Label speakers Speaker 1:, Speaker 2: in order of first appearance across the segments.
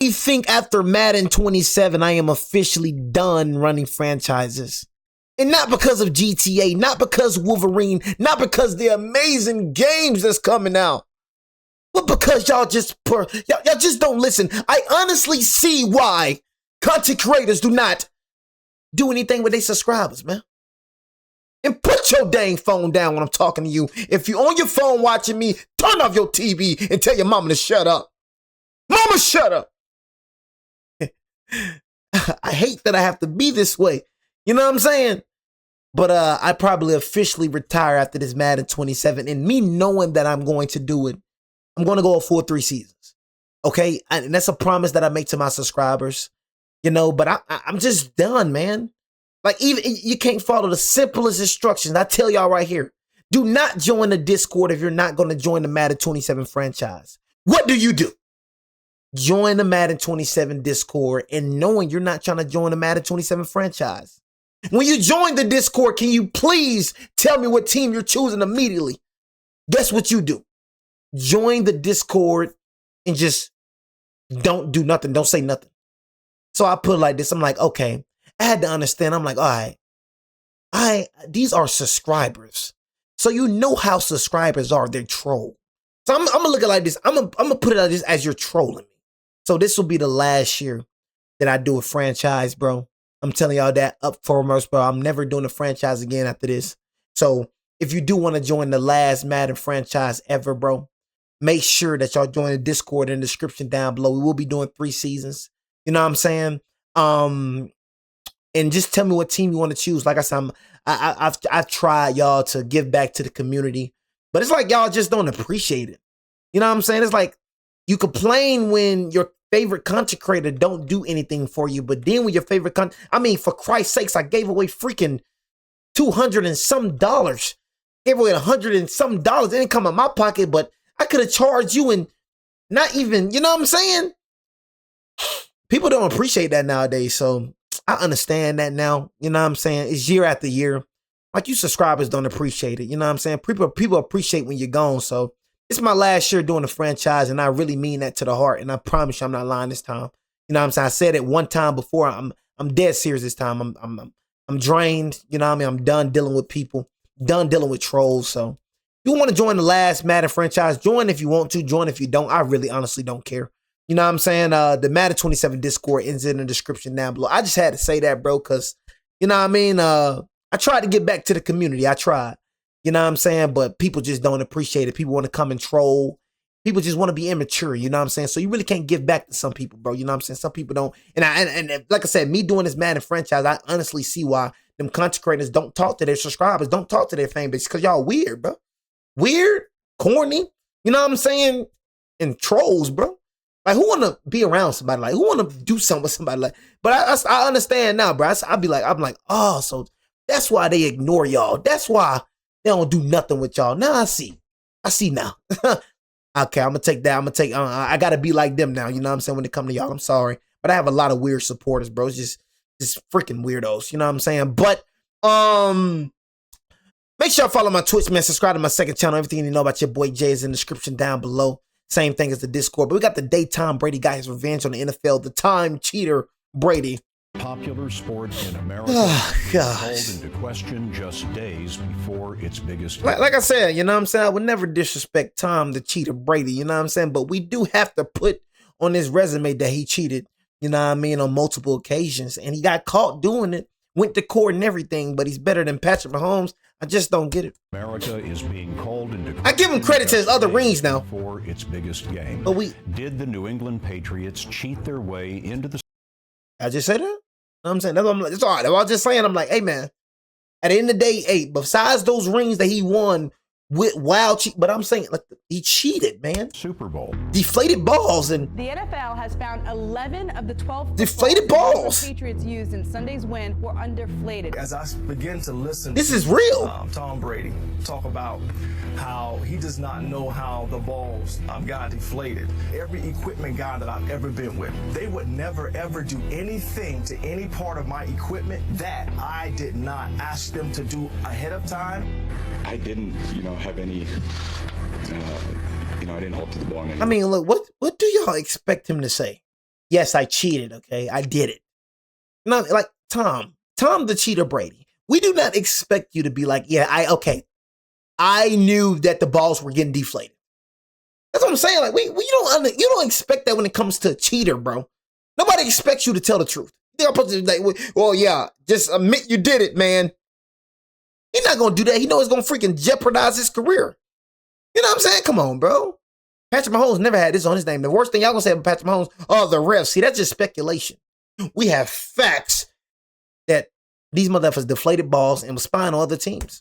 Speaker 1: You think after Madden 27, I am officially done running franchises? And not because of GTA, not because Wolverine, not because the amazing games that's coming out, but because y'all just don't listen. I honestly see why content creators do not do anything with their subscribers, man. And put your dang phone down when I'm talking to you. If you're on your phone watching me, turn off your TV and tell your mama to shut up. Mama, shut up. I hate that I have to be this way. You know what I'm saying? But I probably officially retire after this Madden 27. And me knowing that I'm going to do it, I'm going to go a full 3 seasons. Okay? And that's a promise that I make to my subscribers. You know, but I'm just done, man. Like, even you can't follow the simplest instructions. I tell y'all right here. Do not join the Discord if you're not going to join the Madden 27 franchise. What do? Join the Madden 27 Discord and knowing you're not trying to join the Madden 27 franchise. When you join the Discord, can you please tell me what team you're choosing immediately? Guess what you do? Join the Discord and just don't do nothing. Don't say nothing. So I put it like this. I'm like, okay, I had to understand. I'm like, all right, these are subscribers. So you know how subscribers are. They're troll. So I'm going to look at it like this. I'm going to put it like this as you're trolling me. So this will be the last year that I do a franchise, bro. I'm telling y'all that up foremost, bro. I'm never doing a franchise again after this. So if you do want to join the last Madden franchise ever, bro, make sure that y'all join the Discord in the description down below. We will be doing 3 seasons. You know what I'm saying? And just tell me what team you want to choose. Like I said, I've tried, y'all, to give back to the community, but it's like y'all just don't appreciate it. You know what I'm saying? It's like you complain when your favorite content creator don't do anything for you, but then when your favorite for Christ's sakes, I gave away freaking $200 and some dollars. Gave away $100 and some dollars. It didn't come out my pocket, but I could have charged you and not even, you know what I'm saying? People don't appreciate that nowadays, so I understand that now. You know what I'm saying? It's year after year. Like, you subscribers don't appreciate it. You know what I'm saying? People appreciate when you're gone, so it's my last year doing the franchise, and I really mean that to the heart, and I promise you I'm not lying this time. You know what I'm saying? I said it one time before. I'm dead serious this time. I'm drained. You know what I mean? I'm done dealing with people, done dealing with trolls. So if you want to join the last Madden franchise, join if you want to, join if you don't. I really honestly don't care. You know what I'm saying? The Madden 27 Discord is in the description down below. I just had to say that, bro, because, you know what I mean? I tried to get back to the community. I tried. You know what I'm saying? But people just don't appreciate it. People want to come and troll. People just want to be immature. You know what I'm saying? So you really can't give back to some people, bro. You know what I'm saying? Some people don't. And like I said, me doing this Madden franchise, I honestly see why them content creators don't talk to their subscribers, don't talk to their fan base, because y'all weird, bro. Weird, corny. You know what I'm saying? And trolls, bro. Like, who want to be around somebody? Like, who want to do something with somebody? Like, but I understand now, bro. I'm like, oh, so that's why they ignore y'all. That's why they don't do nothing with y'all. Now I see now. Okay, I'm gonna take that. I gotta be like them now. You know what I'm saying? When it come to y'all, I'm sorry, but I have a lot of weird supporters, bro. It's just freaking weirdos. You know what I'm saying? But make sure you follow my Twitch, man. Subscribe to my second channel. Everything you know about your boy Jay is in the description down below. Same thing as the Discord. But we got the day Tom Brady got his revenge on the NFL. The time cheater Brady.
Speaker 2: Popular sport in America called into question just days before its biggest game.
Speaker 1: Like I said, you know what I'm saying? I would never disrespect Tom the cheater Brady, you know what I'm saying? But we do have to put on his resume that he cheated, you know what I mean, on multiple occasions. And he got caught doing it, went to court and everything, but he's better than Patrick Mahomes. I just don't get it.
Speaker 2: America is being called into question.
Speaker 1: I give him credit to his other rings now.
Speaker 2: For its biggest game.
Speaker 1: But
Speaker 2: did the New England Patriots cheat their way into the...
Speaker 1: I just said that? You know what I'm saying? That's what I'm like. It's all right. I was just saying, I'm like, hey, man, at the end of the day, hey, besides those rings that he won with wild cheat, but I'm saying, like, he cheated, man.
Speaker 2: Super Bowl.
Speaker 1: Deflated balls. And
Speaker 3: the NFL has found 11 of the 12
Speaker 1: deflated balls
Speaker 3: the Patriots used in Sunday's win were underflated.
Speaker 4: As I begin to listen,
Speaker 1: this is real.
Speaker 4: Tom Brady talk about how he does not know how the balls got deflated. Every equipment guy that I've ever been with, they would never ever do anything to any part of my equipment that I did not ask them to do ahead of time.
Speaker 5: I didn't, have any, I didn't alter the ball.
Speaker 1: I mean, look, what do y'all expect him to say? yes, I cheated, okay? I did it. Not like Tom the cheater Brady. We do not expect you to be like, yeah, I knew that the balls were getting deflated. That's what I'm saying. Like, you don't expect that when it comes to a cheater, bro. Nobody expects you to tell the truth. They're supposed to be like, well, yeah, just admit you did it, man. He's not gonna do that. He knows it's gonna freaking jeopardize his career. You know what I'm saying? Come on, bro. Patrick Mahomes never had this on his name. The worst thing y'all gonna say about Patrick Mahomes, oh, the refs. See, that's just speculation. We have facts that these motherfuckers deflated balls and was spying on other teams.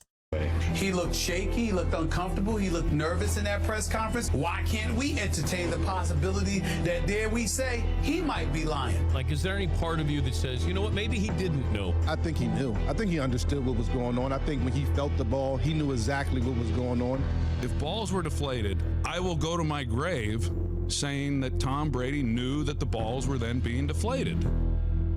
Speaker 6: He looked shaky, he looked uncomfortable, he looked nervous in that press conference. Why can't we entertain the possibility that, dare we say, he might be lying?
Speaker 7: Like, is there any part of you that says, you know what, maybe he didn't know?
Speaker 8: I think he knew. I think he understood what was going on. I think when he felt the ball, he knew exactly what was going on.
Speaker 9: If balls were deflated, I will go to my grave saying that Tom Brady knew that the balls were then being deflated.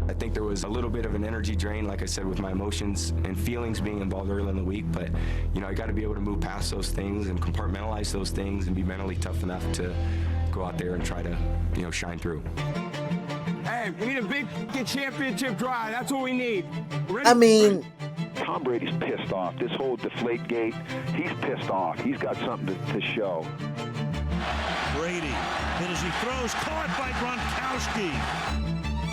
Speaker 10: I think there was a little bit of an energy drain, like I said, with my emotions and feelings being involved early in the week. But, you know, I got to be able to move past those things and compartmentalize those things and be mentally tough enough to go out there and try to, you know, shine through.
Speaker 11: Hey, we need a big championship drive. That's what we need.
Speaker 1: I mean,
Speaker 12: Tom Brady's pissed off. This whole Deflategate, he's pissed off. He's got something to show.
Speaker 13: Brady, and as he throws, caught by Gronkowski.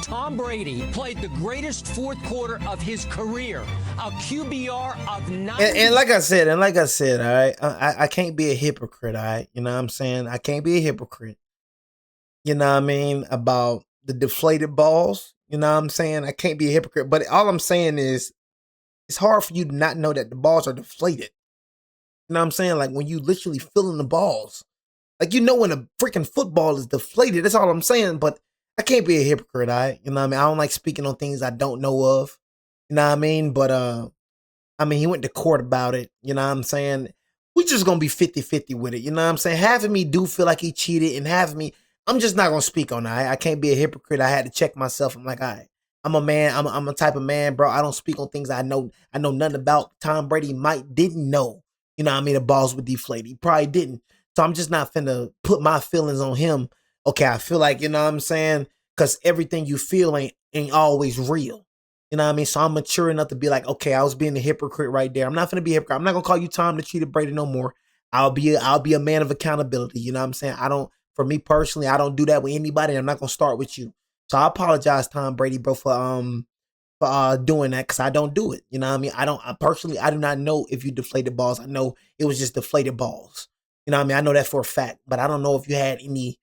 Speaker 14: Tom Brady played the greatest fourth quarter of his career, a QBR of 90.
Speaker 1: And like I said, all right, I can't be a hypocrite, all right? You know what I'm saying? I can't be a hypocrite. You know what I mean? About the deflated balls. You know what I'm saying? I can't be a hypocrite. But all I'm saying is, it's hard for you to not know that the balls are deflated. You know what I'm saying? Like, when you literally feeling the balls. Like, you know when a freaking football is deflated. That's all I'm saying. But I can't be a hypocrite, all right? You know what I mean? I don't like speaking on things I don't know of. You know what I mean? But, I mean, he went to court about it. You know what I'm saying? We just going to be 50-50 with it. You know what I'm saying? Half of me do feel like he cheated, and half of me, I'm just not going to speak on that. I can't be a hypocrite. I had to check myself. I'm like, all right, I'm a man. I'm a type of man, bro. I don't speak on things I know nothing about. Tom Brady didn't know, you know what I mean, the balls would deflate. He probably didn't. So I'm just not finna put my feelings on him. Okay, I feel like, you know what I'm saying? Because everything you feel ain't always real. You know what I mean? So I'm mature enough to be like, okay, I was being a hypocrite right there. I'm not gonna be a hypocrite. I'm not gonna call you Tom the cheater Brady no more. I'll be a man of accountability. You know what I'm saying? For me personally, I don't do that with anybody. I'm not gonna start with you. So I apologize, Tom Brady, bro, for doing that, because I don't do it. You know what I mean? I do not know if you deflated balls. I know it was just deflated balls. You know what I mean? I know that for a fact, but I don't know if you had any,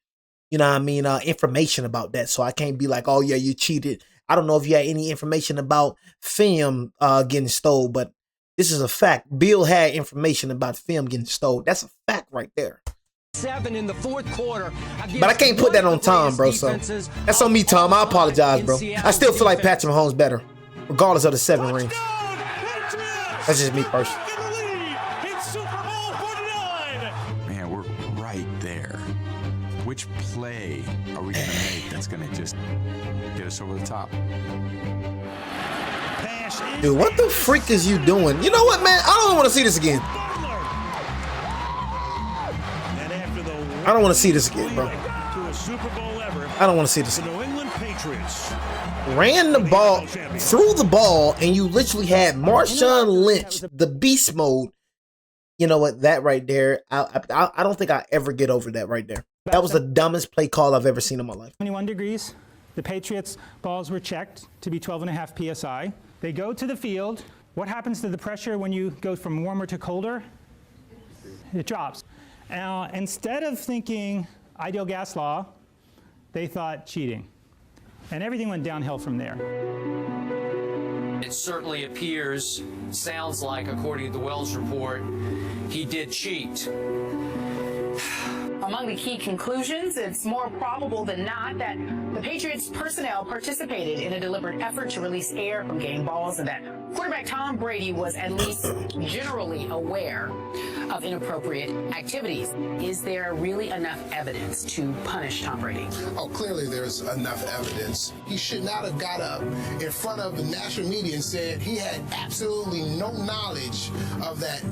Speaker 1: you know what I mean, information about that. So I can't be like, oh yeah, you cheated. I don't know if you had any information about film getting stole, but this is a fact. Bill had information about film getting stole. That's a fact right there.
Speaker 14: 7 in the fourth quarter.
Speaker 1: But I can't put that on Tom, bro. So that's on me, Tom. I apologize, bro. I still feel like Patrick Mahomes better, regardless of the 7 rings. That's just me personally.
Speaker 6: Man, we're right there. Which play are we going to make that's going to just get us over the top?
Speaker 1: Dude, what the freak is you doing? You know what, man? I don't want to see this again. I don't want to see this again, bro. I don't want to see this again. Ran the ball, threw the ball, and you literally had Marshawn Lynch, the beast mode. You know what? That right there, I don't think I ever get over that right there. That was the dumbest play call I've ever seen in my life.
Speaker 15: 21 degrees. The Patriots' balls were checked to be 12.5 PSI. They go to the field. What happens to the pressure when you go from warmer to colder? It drops. Instead of thinking ideal gas law, they thought cheating. And everything went downhill from there.
Speaker 16: It certainly appears, sounds like, according to the Wells report, he did cheat.
Speaker 17: Among the key conclusions, it's more probable than not that the Patriots personnel participated in a deliberate effort to release air from game balls, and that quarterback Tom Brady was at least generally aware of inappropriate activities. Is there really enough evidence to punish Tom Brady?
Speaker 18: Oh, clearly there's enough evidence. He should not have got up in front of the national media and said he had absolutely no knowledge of that.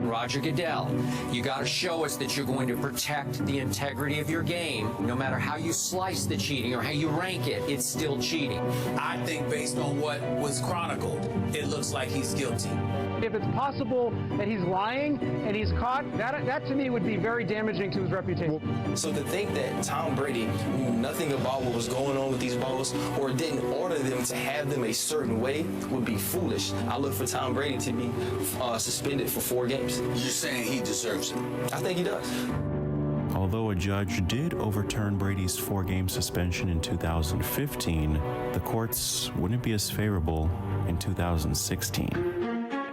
Speaker 16: Roger Goodell, you got to show us that you're going to protect the integrity of your game. No matter how you slice the cheating or how you rank it, it's still cheating.
Speaker 6: I think based on what was chronicled, it looks like he's guilty.
Speaker 19: If it's possible that he's lying and he's caught, that to me would be very damaging to his reputation.
Speaker 20: So to think that Tom Brady knew nothing about what was going on with these balls or didn't order them to have them a certain way would be foolish. I look for Tom Brady to be suspended for 4 games.
Speaker 6: You're saying he deserves it?
Speaker 20: I think he does.
Speaker 21: Although a judge did overturn Brady's 4-game suspension in 2015, the courts wouldn't be as favorable in 2016.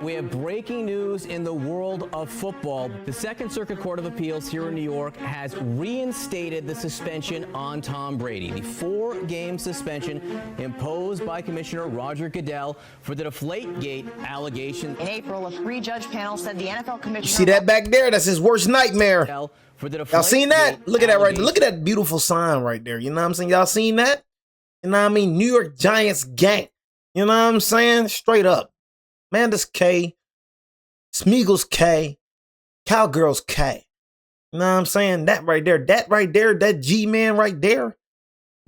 Speaker 22: We have breaking news in the world of football. The Second Circuit Court of Appeals here in New York has reinstated the suspension on Tom Brady. The 4-game suspension imposed by Commissioner Roger Goodell for the Deflategate allegation.
Speaker 23: In April, a 3-judge panel said the NFL commissioner...
Speaker 1: You see that back there? That's his worst nightmare. Y'all seen that? Look at that right there. Look at that beautiful sign right there. You know what I'm saying? Y'all seen that? You know what I mean? New York Giants gang. You know what I'm saying? Straight up. Amanda's K, Smeagol's K, Cowgirl's K. You know what I'm saying? That right there, that G-man right there.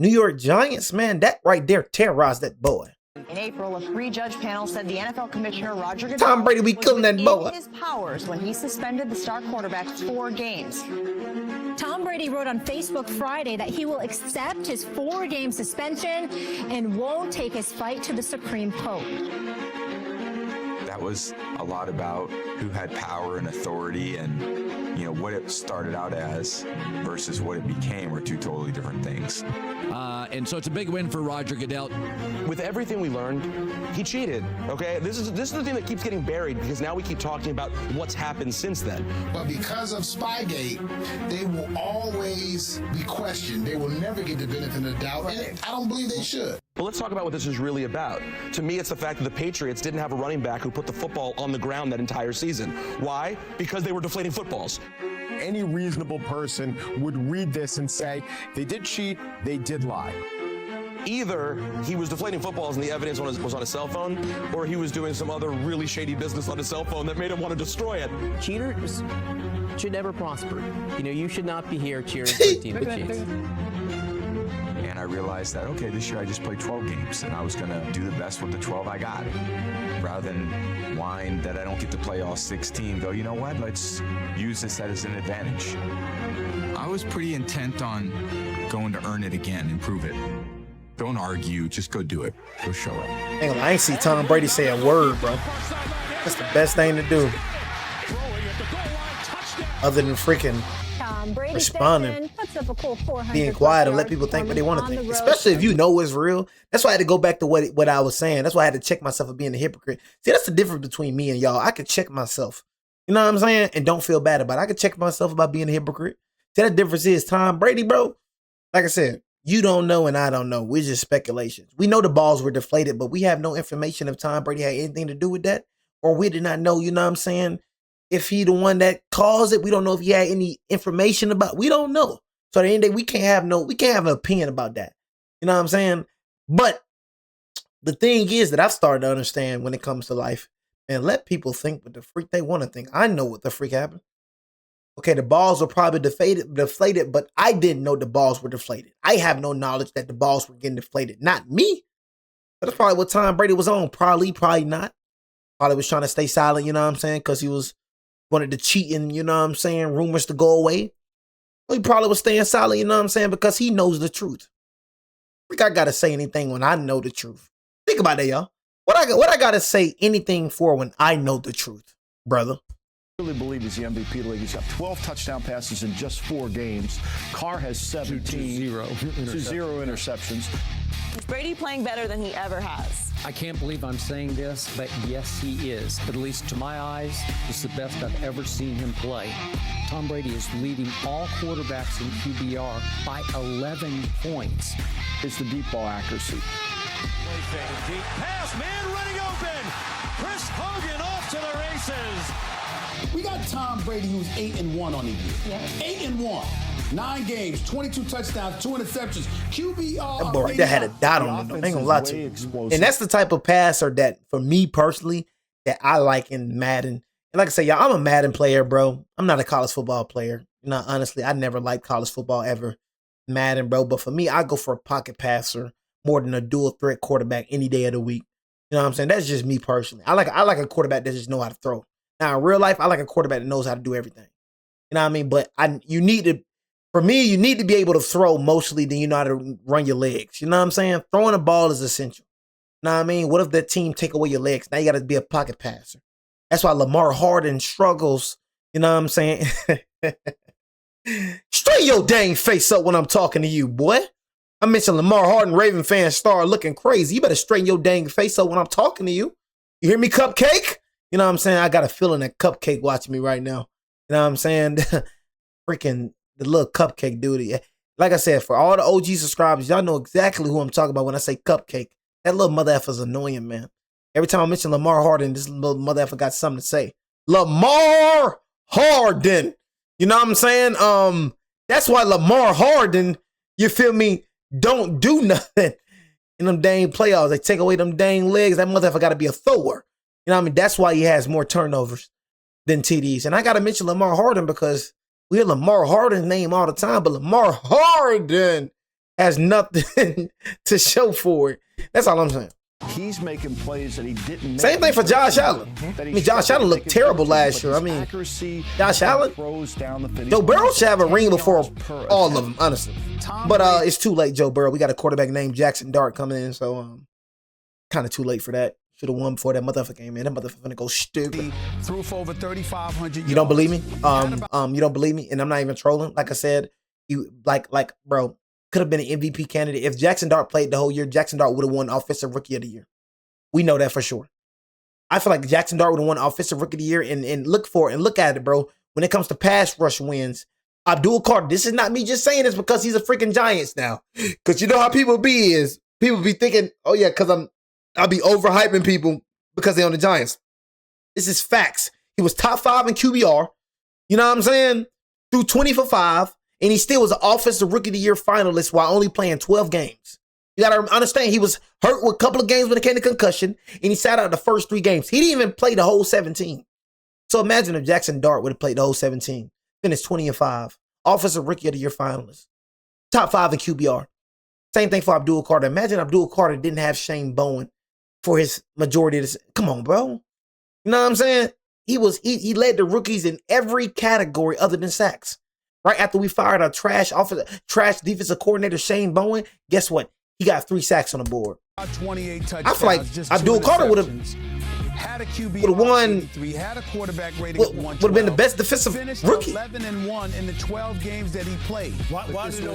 Speaker 1: New York Giants, man, that right there terrorized that boy.
Speaker 23: In April, a 3-judge panel said the NFL commissioner Roger Goodell
Speaker 1: Tom Brady, we killing that boy.
Speaker 23: his powers when he suspended the star quarterback 4 games.
Speaker 24: Tom Brady wrote on Facebook Friday that he will accept his 4-game suspension and won't take his fight to the Supreme Court.
Speaker 5: That was a lot about who had power and authority, and what it started out as versus what it became were 2 totally different things.
Speaker 25: And so it's a big win for Roger Goodell.
Speaker 26: With everything we learned, he cheated. Okay, this is the thing that keeps getting buried because now we keep talking about what's happened since then.
Speaker 18: But because of Spygate, they will always be questioned. They will never get the benefit of the doubt, and I don't believe they should.
Speaker 26: But let's talk about what this is really about. To me, it's the fact that the Patriots didn't have a running back who put the football on the ground that entire season. Why? Because they were deflating footballs.
Speaker 11: Any reasonable person would read this and say, they did cheat, they did lie.
Speaker 26: Either he was deflating footballs and the evidence was on his cell phone, or he was doing some other really shady business on his cell phone that made him want to destroy it.
Speaker 22: Cheaters should never prosper. You should not be here cheering for a team that cheats.
Speaker 5: And I realized that, okay, this year I just played 12 games, and I was going to do the best with the 12 I got. Rather than whine that I don't get to play all 16, go, you know what, let's use this as an advantage. I was pretty intent on going to earn it again, improve it. Don't argue, just go do it. Go show it.
Speaker 1: I ain't see Tom Brady say a word, bro. That's the best thing to do. Other than freaking responding, being quiet and let people think what they want to think. Especially if you know it's real. That's why I had to go back to what I was saying. That's why I had to check myself for being a hypocrite. See, that's the difference between me and y'all. I could check myself. You know what I'm saying? And don't feel bad about it. I could check myself about being a hypocrite. See, the difference is Tom Brady, bro. Like I said, you don't know and I don't know. We're just speculations. We know the balls were deflated, but we have no information if Tom Brady had anything to do with that. Or we did not know, you know what I'm saying? If he the one that caused it, we don't know if he had any information about. We don't know. So at the end of the day, we can't have an opinion about that. You know what I'm saying? But the thing is that I've started to understand when it comes to life, and let people think what the freak they want to think. I know what the freak happened. Okay, the balls were probably deflated, but I didn't know the balls were deflated. I have no knowledge that the balls were getting deflated. Not me. But that's probably what Tom Brady was on. Probably not. Probably was trying to stay silent, you know what I'm saying? Because he wanted to cheat and, you know what I'm saying, rumors to go away. Well, he probably was staying silent, you know what I'm saying? Because he knows the truth. I think I got to say anything when I know the truth. Think about that, y'all. What I got to say anything for when I know the truth, brother?
Speaker 27: I really believe he's the MVP of the league. He's got 12 touchdown passes in just 4 games. Carr has 17. Zero interceptions.
Speaker 28: Is Brady playing better than he ever has?
Speaker 29: I can't believe I'm saying this, but yes, he is. At least to my eyes, it's the best I've ever seen him play. Tom Brady is leading all quarterbacks in QBR by 11 points.
Speaker 27: It's the deep ball accuracy.
Speaker 13: Deep pass, man running open. Chris Hogan off to the races.
Speaker 30: We got Tom Brady, who's 8-1 on the year. Yeah. 8-1. 9 games, 22 touchdowns, 2 interceptions. QBR.
Speaker 1: That boy right there had a dot on him. I ain't gonna lie to you. And that's the type of passer that, for me personally, that I like in Madden. And like I say, y'all, I'm a Madden player, bro. I'm not a college football player. You know, honestly, I never liked college football ever. Madden, bro. But for me, I go for a pocket passer more than a dual threat quarterback any day of the week. You know what I'm saying? That's just me personally. I like a quarterback that just know how to throw. Now, in real life, I like a quarterback that knows how to do everything. You know what I mean? But you need to be able to throw mostly, then you know how to run your legs. You know what I'm saying? Throwing the ball is essential. You know what I mean? What if that team take away your legs? Now you got to be a pocket passer. That's why Lamar Harden struggles. You know what I'm saying? Straighten your dang face up when I'm talking to you, boy. I mentioned Lamar Harden, Raven fan star, looking crazy. You better straighten your dang face up when I'm talking to you. You hear me, Cupcake? You know what I'm saying? I got a feeling that Cupcake watching me right now. You know what I'm saying? Freaking the little Cupcake dude. Like I said, for all the OG subscribers, y'all know exactly who I'm talking about when I say Cupcake. That little mother effer's annoying, man. Every time I mention Lamar Harden, this little mother effer got something to say. Lamar Harden. You know what I'm saying? That's why Lamar Harden, you feel me, don't do nothing in them dang playoffs. They take away them dang legs. That mother effer got to be a thrower. You know what I mean? That's why he has more turnovers than TDs. And I got to mention Lamar Harden because we hear Lamar Harden's name all the time, but Lamar Harden has nothing to show for it. That's all I'm saying.
Speaker 27: He's making plays that he didn't make.
Speaker 1: Same thing for Josh Allen. I mean, Josh Allen looked terrible last year. I mean, Josh Allen, Joe Burrow should have a ring before all of them, honestly. But it's too late, Joe Burrow. We got a quarterback named Jackson Dart coming in, so kind of too late for that. Should have won before that motherfucker came in. That motherfucker finna go stupid.
Speaker 6: Threw for over 3,500.
Speaker 1: You don't believe me? You don't believe me? And I'm not even trolling. Like I said, bro, could have been an MVP candidate. If Jackson Dart played the whole year, Jackson Dart would have won Offensive Rookie of the Year. We know that for sure. I feel like Jackson Dart would have won Offensive Rookie of the Year and look at it, bro. When it comes to pass rush wins, Abdul Carter, this is not me just saying this because he's a freaking Giants now. Because you know how people be thinking, oh yeah, because I'll be overhyping people because they're on the Giants. This is facts. He was top 5 in QBR. You know what I'm saying? Threw 20 for 5. And he still was an Offensive Rookie of the Year finalist while only playing 12 games. You got to understand, he was hurt with a couple of games when it came to concussion, and he sat out the first 3 games. He didn't even play the whole 17. So imagine if Jackson Dart would have played the whole 17. Finished 20 and 5. Offensive Rookie of the Year finalist. Top 5 in QBR. Same thing for Abdul Carter. Imagine Abdul Carter didn't have Shane Bowen for his majority of this. Come on, bro. You know what I'm saying? He led the rookies in every category other than sacks. Right after we fired our trash defensive coordinator, Shane Bowen, guess what? He got 3 sacks on the board.
Speaker 6: 28 touchdowns,
Speaker 1: I feel like Abdul Carter would have won.
Speaker 6: Had a quarterback rating
Speaker 1: would have been the best defensive rookie.
Speaker 6: 11-1 in the 12 games that he played.
Speaker 27: Why was it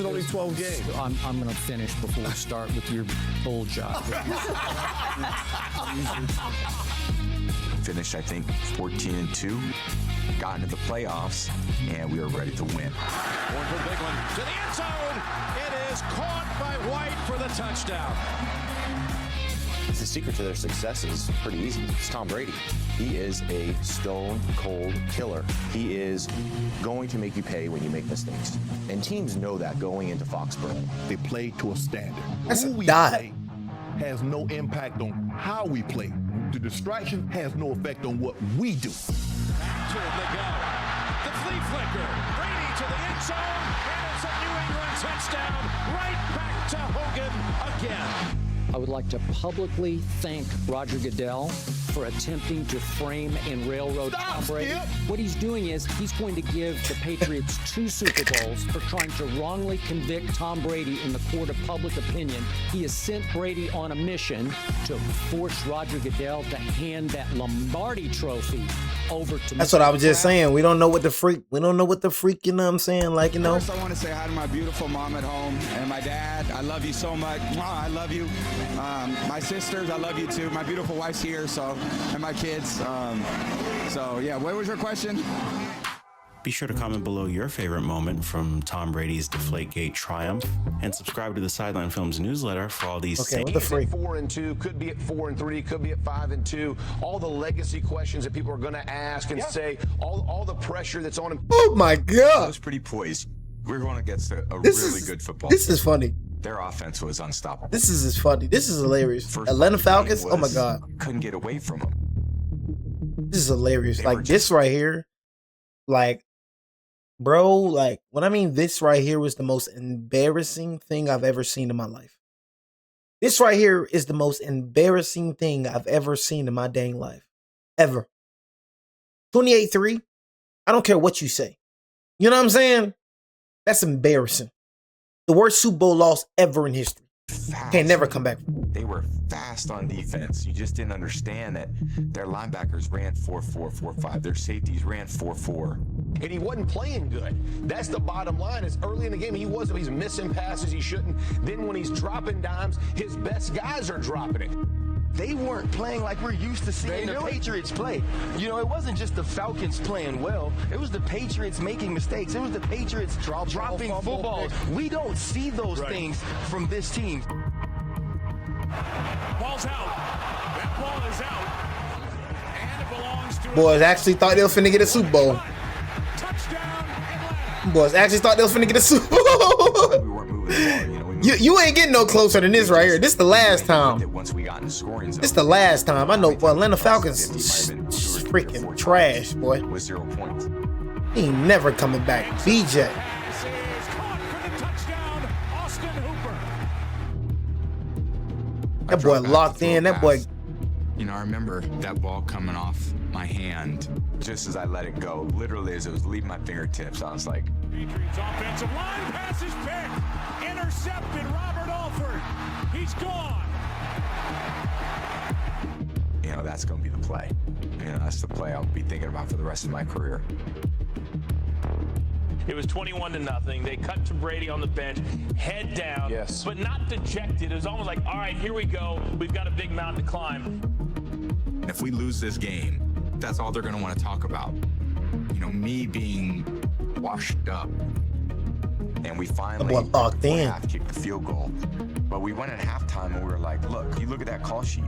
Speaker 27: only 12 games?
Speaker 29: I'm going to finish before we start with your bull job.
Speaker 5: Finished, I think, 14-2. Got into the playoffs, and we were ready to win.
Speaker 13: One for big one to the end zone. It is caught by White for the touchdown.
Speaker 2: The secret to their success is pretty easy. It's Tom Brady. He is a stone-cold killer. He is going to make you pay when you make mistakes. And teams know that going into Foxborough.
Speaker 27: They play to a standard.
Speaker 1: That's
Speaker 27: Who
Speaker 1: a
Speaker 27: we
Speaker 1: die.
Speaker 27: play has no impact on how we play. The distraction has no effect on what we do.
Speaker 13: Back to him they go. The flea flicker. Brady to the end zone. And it's a New England touchdown. Right back to Hogan again.
Speaker 29: I would like to publicly thank Roger Goodell for attempting to frame and railroad Tom Brady. What he's doing is he's going to give the Patriots 2 Super Bowls for trying to wrongly convict Tom Brady in the court of public opinion. He has sent Brady on a mission to force Roger Goodell to hand that Lombardi trophy over to
Speaker 1: That's what I was just saying. We don't know what the freak, you know what I'm saying? Like, you know.
Speaker 3: First, I want to say hi to my beautiful mom at home and my dad. I love you so much. I love you. My sisters, I love you too. My beautiful wife's here, and my kids. So yeah, what was your question?
Speaker 21: Be sure to comment below your favorite moment from Tom Brady's Deflategate triumph, and subscribe to the Sideline Films newsletter for all these.
Speaker 1: Okay, what the freak?
Speaker 4: 4-2, could be at 4-3, could be at 5-2. All the legacy questions that people are going to ask and say, all the pressure that's on him.
Speaker 1: Oh my God!
Speaker 5: It was pretty poised. We're going against a really good football team.
Speaker 1: This is funny.
Speaker 5: Their offense was unstoppable.
Speaker 1: This is funny. This is hilarious. Atlanta Falcons. Oh my God!
Speaker 5: Couldn't get away from them.
Speaker 1: This is hilarious. Like this right here, like, bro, like when I mean this right here was the most embarrassing thing I've ever seen in my life. This right here is the most embarrassing thing I've ever seen in my dang life. Ever. 28-3. I don't care what you say. You know what I'm saying? That's embarrassing. The worst Super Bowl loss ever in history. Can't never come back.
Speaker 5: They were fast on defense. You just didn't understand that their linebackers ran 4-4, 4-5. Their safeties ran 4-4.
Speaker 4: And he wasn't playing good. That's the bottom line. Is early in the game, he's missing passes he shouldn't. Then when he's dropping dimes, his best guys are dropping it.
Speaker 7: They weren't playing like we're used to seeing the Patriots play. You know, it wasn't just the Falcons playing well. It was the Patriots making mistakes. It was the Patriots dropping footballs. We don't see those things from this team.
Speaker 13: Ball's out. That ball is out. And it belongs to...
Speaker 1: Boys actually thought they were finna get a Super Bowl. Boys actually thought they was finna get a Super Bowl. You ain't getting no closer than this right here. This the last time. This the last time. I know for Atlanta Falcons freaking trash, boy.
Speaker 5: With 0 points.
Speaker 1: He ain't never coming back. BJ. That boy locked in. That boy.
Speaker 5: You know, I remember that ball coming off my hand just as I let it go. Literally, as it was leaving my fingertips, I was like,
Speaker 13: Patriots offensive line pass is picked. Intercepted. Robert Alford. He's gone.
Speaker 5: you know, that's going to be the play. You know, that's the play I'll be thinking about for the rest of my career.
Speaker 8: It was 21-0. They cut to Brady on the bench, head down, but not dejected. It was almost like, all right, here we go. We've got a big mountain to climb.
Speaker 5: If we lose this game, that's all they're going to want to talk about. You know, me being washed up. And we finally kicked the field goal. But we went at halftime and we were like, look, you look at that call sheet.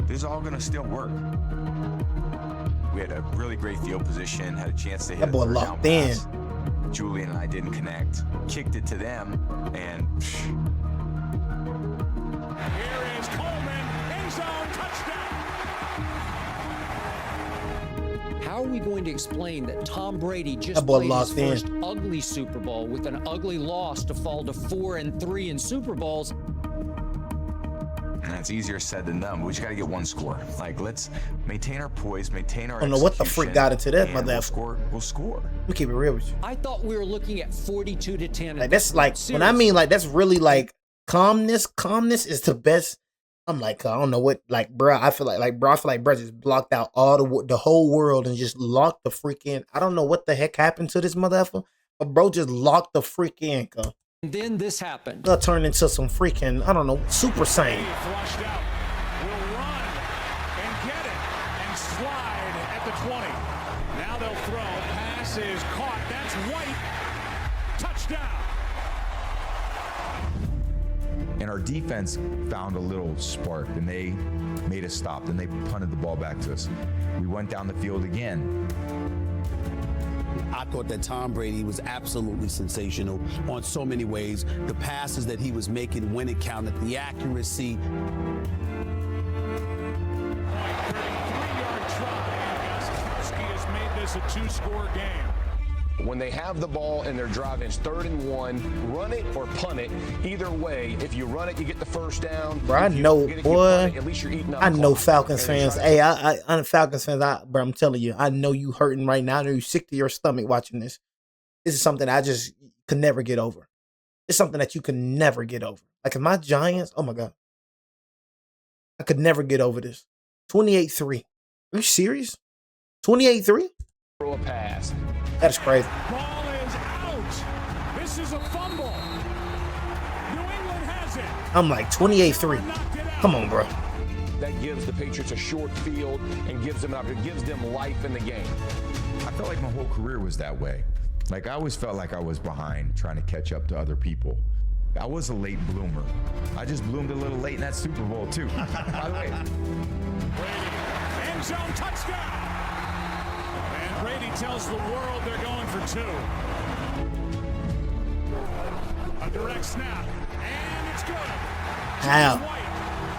Speaker 5: This is all going to still work. We had a really great field position, had a chance to hit
Speaker 1: that boy locked in.
Speaker 5: Julian and I didn't connect. Kicked it to them, and
Speaker 13: here is Coleman, end zone, touchdown.
Speaker 29: How are we going to explain that Tom Brady just played his first ugly Super Bowl with an ugly loss to fall to 4-3 in Super Bowls?
Speaker 5: And it's easier said than done, but we just got to get one score. Like, let's maintain our poise, maintain our
Speaker 1: I don't know what the freak got into that, but
Speaker 5: we'll score.
Speaker 1: We keep it real with you.
Speaker 29: I thought we were looking at 42-10.
Speaker 1: Like, that's like, when I mean, like, that's really like calmness. Calmness is the best. I'm like, I don't know what, like, bro, I feel like bro just blocked out all the whole world and just locked the freaking, I don't know what the heck happened to this motherfucker, but bro just locked the freaking,
Speaker 29: and then this happened.
Speaker 1: They'll turn into some freaking, I don't know, Super Saiyan.
Speaker 13: Flushed out. Will run and get it and slide at the 20. Now they'll throw. Pass is caught. That's White. Touchdown.
Speaker 5: And our defense found a little spark, and they made us stop. Then they punted the ball back to us. We went down the field again.
Speaker 30: I thought that Tom Brady was absolutely sensational on so many ways. The passes that he was making when it counted, the accuracy.
Speaker 13: 3-yard try. Gostkowski has made this a 2-score game.
Speaker 4: When they have the ball and they're driving, it's 3rd and 1, run it or punt it. Either way, if you run it, you get the first down.
Speaker 1: Bro, I know, boy.
Speaker 4: At least you're eating up
Speaker 1: I know
Speaker 4: clock.
Speaker 1: Falcons fans. Hey, I'm Falcons fans. Bro, I'm telling you, I know you hurting right now. I know you sick to your stomach watching this. This is something I just could never get over. It's something that you can never get over. Like, in my Giants, oh my God. I could never get over this. 28-3. Are you serious? 28-3?
Speaker 4: Throw a pass.
Speaker 1: That's crazy.
Speaker 13: Ball is out. This is a fumble. New England has it.
Speaker 1: I'm like 28-3. Come on, bro.
Speaker 4: That gives the Patriots a short field and gives them life in the game.
Speaker 5: I felt like my whole career was that way. Like, I always felt like I was behind, trying to catch up to other people. I was a late bloomer. I just bloomed a little late in that Super Bowl, too. By the way.
Speaker 13: Brady, end zone touchdown. And Brady tells the world they're going for 2. A direct snap, and it's good.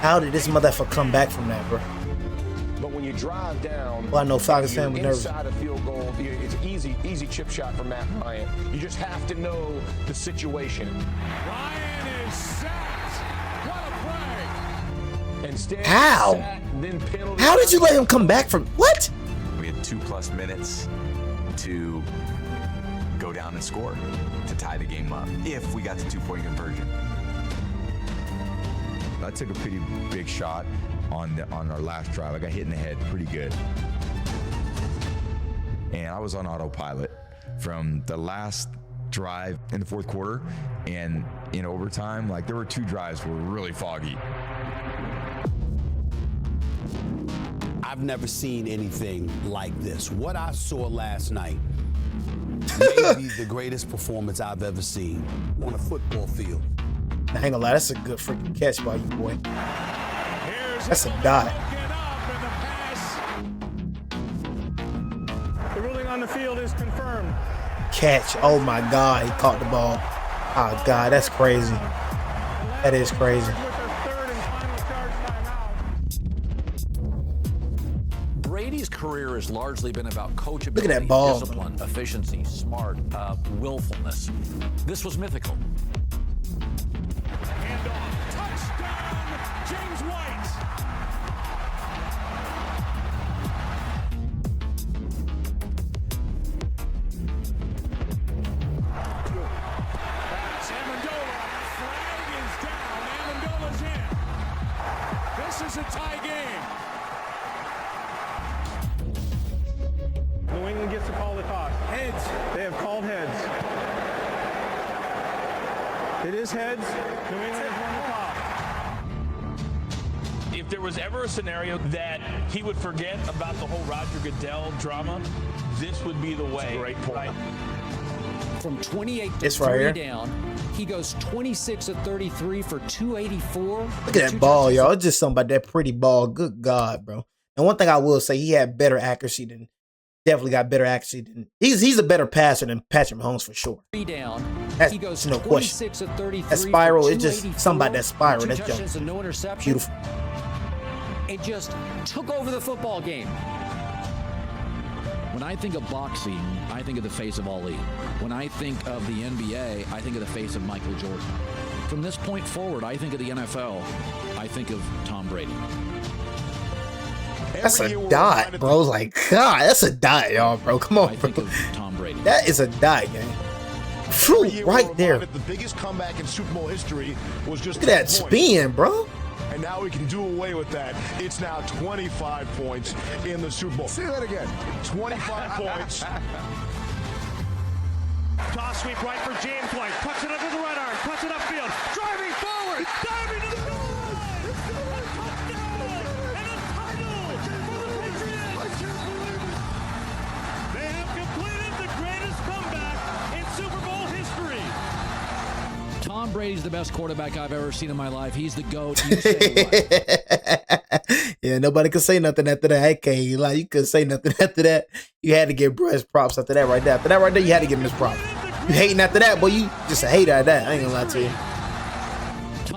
Speaker 1: How did this motherfucker come back from that, bro?
Speaker 4: But when you drive down,
Speaker 1: Well, I know Falcons fan
Speaker 4: you're
Speaker 1: was nervous.
Speaker 4: inside a field goal. It's easy chip shot for Matt Bryant. You just have to know the situation.
Speaker 13: Ryan is sacked. What a play.
Speaker 4: Instead,
Speaker 1: How?
Speaker 4: Then penalty.
Speaker 1: How did you let him come back from what?
Speaker 5: We had 2+ minutes to go down and score to tie the game up if we got the 2-point conversion.
Speaker 9: I took a pretty big shot on our last drive. I got hit in the head pretty good. And I was on autopilot from the last drive in the fourth quarter and in overtime. Like, there were 2 drives were really foggy.
Speaker 30: I've never seen anything like this. What I saw last night may be the greatest performance I've ever seen on a football field.
Speaker 1: I ain't gonna lie, that's a good freaking catch by you, boy. That's a dot.
Speaker 10: The ruling on the field is confirmed.
Speaker 1: Catch. Oh my God, he caught the ball. Oh God, that's crazy. That is crazy.
Speaker 25: Brady's career has largely been about coachability,
Speaker 1: Look at that ball,
Speaker 25: discipline, efficiency, smart, willfulness. This was mythical.
Speaker 13: Handoff. Touchdown, James White. Pass, Amendola. Flag is down. Amendola's in. This is a tie game.
Speaker 10: New England gets to call the toss. Heads. They have called heads. It is heads. New England has won the toss.
Speaker 8: If there was ever a scenario that he would forget about the whole Roger Goodell drama, this would be the way. Great point.
Speaker 29: From 28 to
Speaker 1: It's right
Speaker 29: 3
Speaker 1: here.
Speaker 29: down, he goes 26 of 33 for 284.
Speaker 1: Look at that ball, y'all. It's just something about that pretty ball. Good God, bro. And one thing I will say, he had better accuracy than, definitely got better accuracy than, he's a better passer than Patrick Mahomes for sure.
Speaker 29: 3 down,
Speaker 1: That's
Speaker 29: he goes
Speaker 1: no question.
Speaker 29: 26 of 33.
Speaker 1: That spiral,
Speaker 29: for
Speaker 1: it's just
Speaker 29: 284,
Speaker 1: something about that spiral.
Speaker 29: 2
Speaker 1: That's
Speaker 29: touchdowns
Speaker 1: just
Speaker 29: and no interception.
Speaker 1: beautiful.
Speaker 29: It just took over the football game.
Speaker 25: When I think of boxing, I think of the face of Ali. When I think of the NBA, I think of the face of Michael Jordan. From this point forward, I think of the NFL, I think of Tom Brady.
Speaker 1: That's a dot, bro. Like, God, that's a dot, y'all, bro. Come on, bro.
Speaker 25: Tom Brady.
Speaker 1: That is a dot, gang. Phew, right there.
Speaker 11: The biggest comeback in Super Bowl history was just
Speaker 1: Look at that
Speaker 11: 10 points.
Speaker 1: spin, bro.
Speaker 11: And now we can do away with that. It's now 25 points in the Super Bowl. Say that again. 25 points.
Speaker 13: Toss sweep right for James White. Cuts it under the right arm. Cuts it upfield. Driving forward. Diving to the goal line. Touchdown. And a title for the Patriots. They have completed the greatest comeback in Super Bowl history.
Speaker 25: Tom Brady's the best quarterback I've ever seen in my life. He's the GOAT. You say what?
Speaker 1: Yeah, nobody could say nothing after that. I can't lie. You couldn't say nothing after that. You had to give Bryce props after that right there. After that right there, you had to give him his props. You hating after that, boy, you just a hater at that. I ain't gonna lie to you.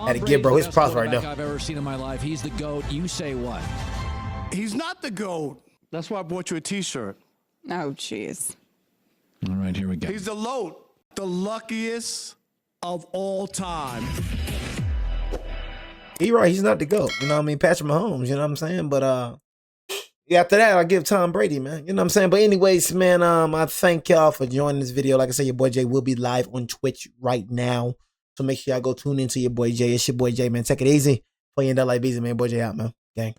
Speaker 1: Had to give bro his props right there.
Speaker 25: I've ever seen in my life. He's the GOAT. You say what?
Speaker 30: He's not the GOAT. That's why I bought you a t-shirt.
Speaker 12: Oh, jeez.
Speaker 25: All right, here we go.
Speaker 30: He's the LOAT, the luckiest of all time.
Speaker 1: He right, he's not the GOAT. You know what I mean? Patrick Mahomes, you know what I'm saying? But yeah, after that, I give Tom Brady, man. You know what I'm saying? But anyways, man, I thank y'all for joining this video. Like I said, your boy Jay will be live on Twitch right now. So make sure y'all go tune into your boy Jay. It's your boy Jay, man. Take it easy. For you end up like busy, man. Boy Jay out, man. Gang.